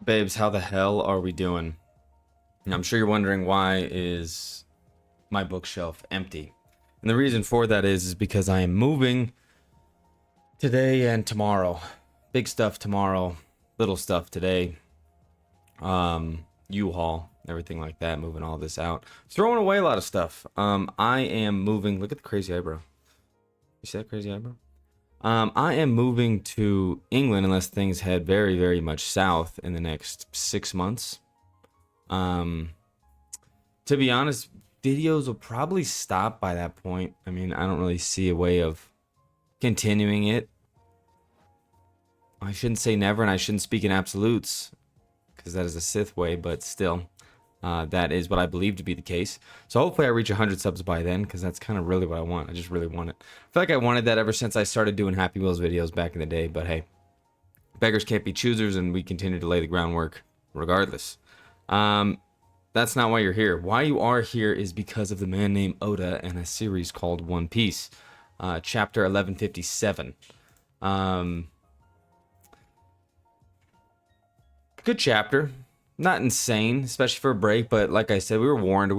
Babes, how the hell are we doing? Now, I'm sure you're wondering why is my bookshelf empty. And the reason for that is because I am moving today and tomorrow. Big stuff tomorrow, little stuff today. U-Haul, everything like that, moving all this out. Throwing away a lot of stuff. I am moving. Look at the crazy eyebrow. You see that crazy eyebrow? I am moving to England unless things head very, very much south in the next 6 months. To be honest, videos will probably stop by that point. I mean, I don't really see a way of continuing it. I shouldn't say never, and I shouldn't speak in absolutes, because that is a Sith way, but still, that is what I believe to be the case. So hopefully I reach 100 subs by then, because that's kind of really what I want. I just really want it. I feel like I wanted that ever since I started doing Happy Wheels videos back in the day, but hey, beggars can't be choosers, and we continue to lay the groundwork regardless. That's not why you're here. Why you are here is because of the man named Oda and a series called One Piece, chapter 1157. Good chapter. Not insane, especially for a break, but like I said, we were warned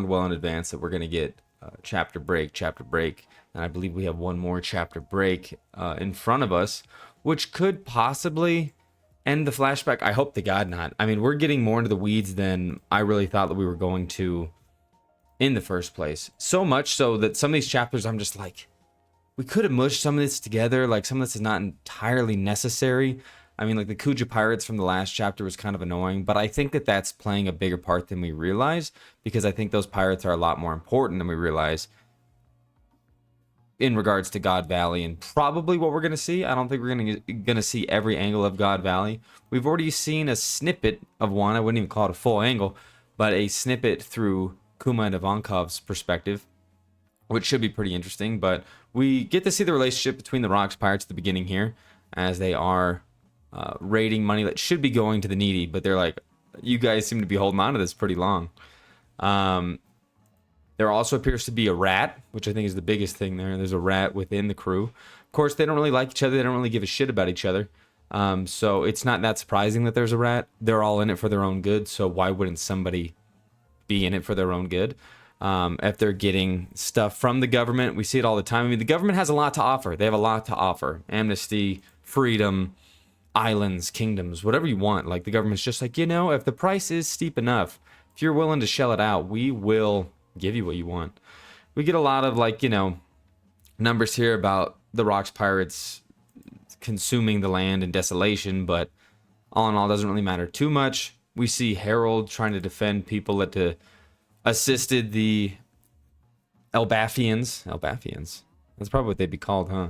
well in advance that we're going to get chapter break, and I believe we have one more chapter break in front of us, which could possibly end the flashback. I hope to God not. I mean, we're getting more into the weeds than I really thought that we were going to in the first place. So much so that some of these chapters, I'm just like, we could have mushed some of this together. Like, some of this is not entirely necessary. I mean, like, the Kuja Pirates from the last chapter was kind of annoying, but I think that that's playing a bigger part than we realize, because I think those pirates are a lot more important than we realize in regards to God Valley and probably what we're going to see. I don't think we're going to see every angle of God Valley. We've already seen a snippet of one. I wouldn't even call it a full angle, but a snippet through Kuma and Ivankov's perspective, which should be pretty interesting. But we get to see the relationship between the Rocks Pirates at the beginning here, as they are raiding money that should be going to the needy, but they're like, you guys seem to be holding on to this pretty long. There also appears to be a rat, which I think is the biggest thing there. There's a rat within the crew. Of course, they don't really like each other. They don't really give a shit about each other. So it's not that surprising that there's a rat. They're all in it for their own good, so why wouldn't somebody be in it for their own good? If they're getting stuff from the government, we see it all the time. I mean, the government has a lot to offer. They have a lot to offer. Amnesty, freedom, islands, kingdoms, whatever you want. Like, the government's just like, if the price is steep enough, if you're willing to shell it out, we will give you what you want. We get a lot of, like, numbers here about the Rocks Pirates consuming the land in desolation, but all in all, doesn't really matter too much. We see Harold trying to defend people that assisted the Elbathians. That's probably what they'd be called, huh?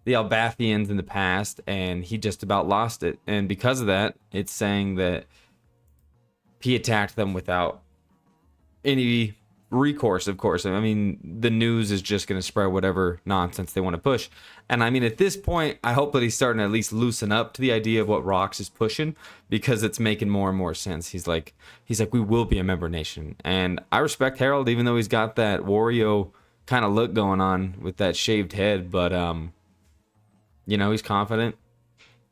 The Elbathians in the past, and he just about lost it. And because of that, it's saying that he attacked them without any recourse, of course. I mean, the news is just going to spread whatever nonsense they want to push. And I mean, at this point, I hope that he's starting to at least loosen up to the idea of what Rox is pushing, because it's making more and more sense. He's like, we will be a member nation. And I respect Harold, even though he's got that Wario kind of look going on with that shaved head. But, he's confident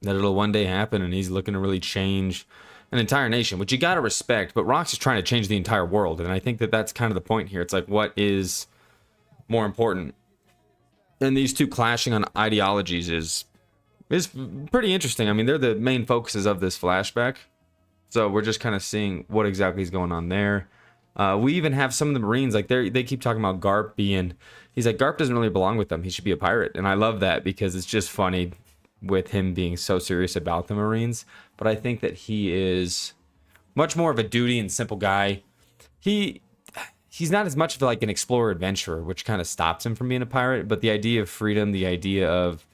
that it'll one day happen, and he's looking to really change an entire nation, which you got to respect. But Rox is trying to change the entire world, and I think that that's kind of the point here. It's like, what is more important? And these two clashing on ideologies is pretty interesting. I mean, they're the main focuses of this flashback, so we're just kind of seeing what exactly is going on there. We even have some of the Marines, like, they keep talking about Garp being, he's like, Garp doesn't really belong with them. He should be a pirate. And I love that, because it's just funny with him being so serious about the Marines. But I think that he is much more of a duty and simple guy. He's not as much of like an explorer adventurer, which kind of stops him from being a pirate. But the idea of freedom, the idea of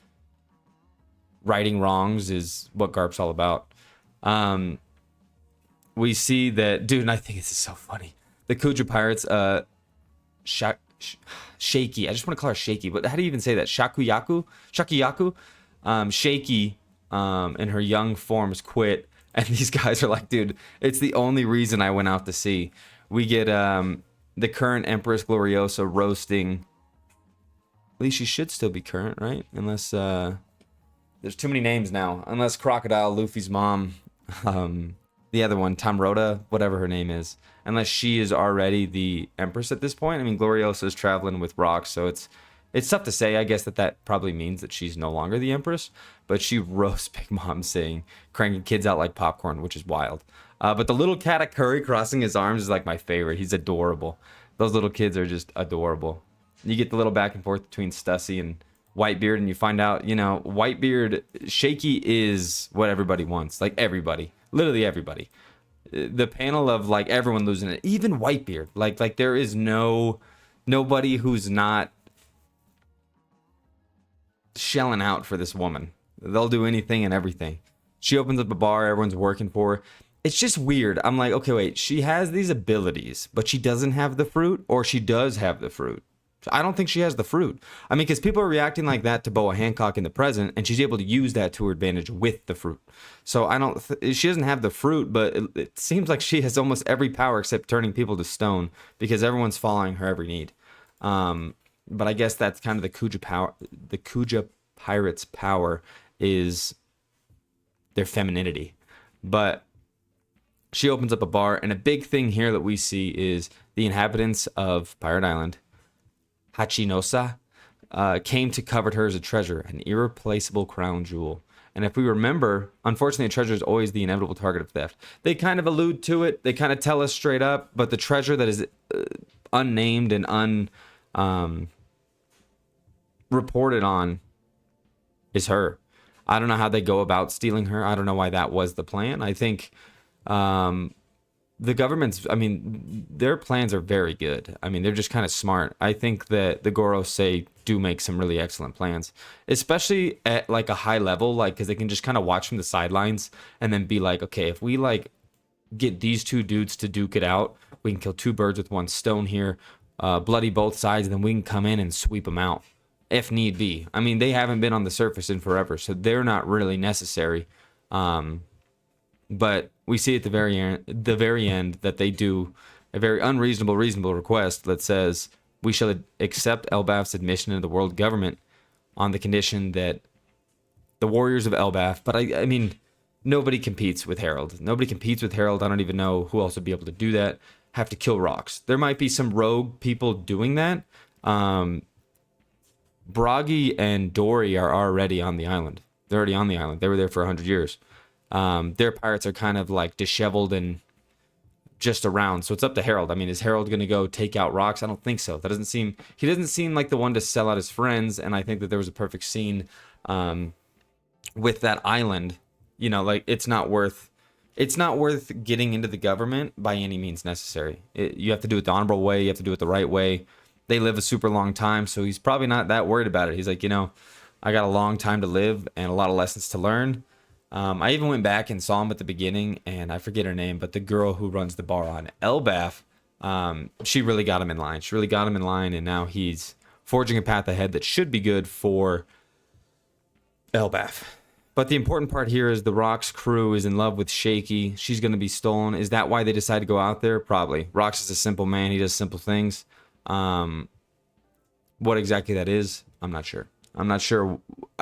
righting wrongs is what Garp's all about. We see that, dude, and I think this is so funny. The Kuja Pirates, Shakky. I just want to call her Shakky, but how do you even say that? Shakuyaku? Shakky and her young forms quit, and these guys are like, dude, it's the only reason I went out to sea. We get the current Empress Gloriosa roasting. At least she should still be current, right? Unless there's too many names now. Unless Crocodile, Luffy's mom, The other one, Tamrota, whatever her name is, unless she is already the Empress at this point. I mean, Gloriosa is traveling with rocks, so it's tough to say. I guess that probably means that she's no longer the Empress, but she roasts Big Mom, saying, cranking kids out like popcorn, which is wild. But the little Katakuri crossing his arms is like my favorite. He's adorable. Those little kids are just adorable. You get the little back and forth between Stussy and Whitebeard, and you find out, Whitebeard, Shakky is what everybody wants. Like everybody, literally everybody. The panel of like everyone losing it, even Whitebeard. Like there is nobody who's not shelling out for this woman. They'll do anything and everything. She opens up a bar everyone's working for. It's just weird. I'm like, okay, wait, she has these abilities, but she doesn't have the fruit, or she does have the fruit. I don't think she has the fruit. I mean, because people are reacting like that to Boa Hancock in the present, and she's able to use that to her advantage with the fruit. So she doesn't have the fruit, but it seems like she has almost every power except turning people to stone, because everyone's following her every need. But I guess that's kind of the Kuja power. The Kuja pirates' power is their femininity. But she opens up a bar, and a big thing here that we see is the inhabitants of Pirate Island, Hachinosa, came to covet her as a treasure, an irreplaceable crown jewel. And if we remember, unfortunately, a treasure is always the inevitable target of theft. They kind of allude to it. They kind of tell us straight up, but the treasure that is unnamed and reported on is her. I don't know how they go about stealing her. I don't know why that was the plan. I think the government's, I mean, their plans are very good. I mean, they're just kind of smart. I think that the Gorosei do make some really excellent plans, especially at like a high level, like, because they can just kind of watch from the sidelines and then be like, okay, if we like get these two dudes to duke it out, we can kill two birds with one stone here, bloody both sides, and then we can come in and sweep them out if need be. I mean, they haven't been on the surface in forever, so they're not really necessary. But we see at the very end that they do a very reasonable request that says we shall accept Elbaf's admission into the world government on the condition that the warriors of Elbaf, but I mean, nobody competes with Harold. Nobody competes with Harold. I don't even know who else would be able to do that. Have to kill rocks. There might be some rogue people doing that. Bragi and Dory are already on the island. They're already on the island. They were there for 100 years. Their pirates are kind of like disheveled and just around. So it's up to Harold. I mean, is Harold going to go take out rocks? I don't think so. He doesn't seem like the one to sell out his friends. And I think that there was a perfect scene with that island. Like it's not worth getting into the government by any means necessary. You have to do it the honorable way. You have to do it the right way. They live a super long time, so he's probably not that worried about it. He's like, I got a long time to live and a lot of lessons to learn. I even went back and saw him at the beginning, and I forget her name, but the girl who runs the bar on Elbaf, she really got him in line. She really got him in line, and now he's forging a path ahead that should be good for Elbaf. But the important part here is the Rock's crew is in love with Shakky. She's going to be stolen. Is that why they decide to go out there? Probably. Rock's is a simple man. He does simple things. What exactly that is, I'm not sure. I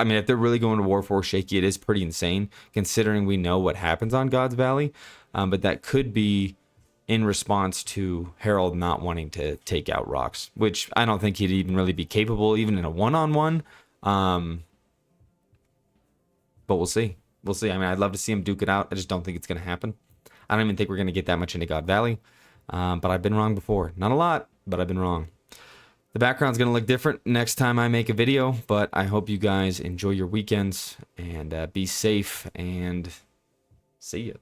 mean, if they're really going to war for Shakky, it is pretty insane, considering we know what happens on God's Valley. But that could be in response to Harold not wanting to take out rocks, which I don't think he'd even really be capable, even in a one-on-one. But we'll see. I mean, I'd love to see him duke it out. I just don't think it's going to happen. I don't even think we're going to get that much into God Valley. But I've been wrong before. Not a lot, but I've been wrong. The background's going to look different next time I make a video, but I hope you guys enjoy your weekends and be safe, and see ya.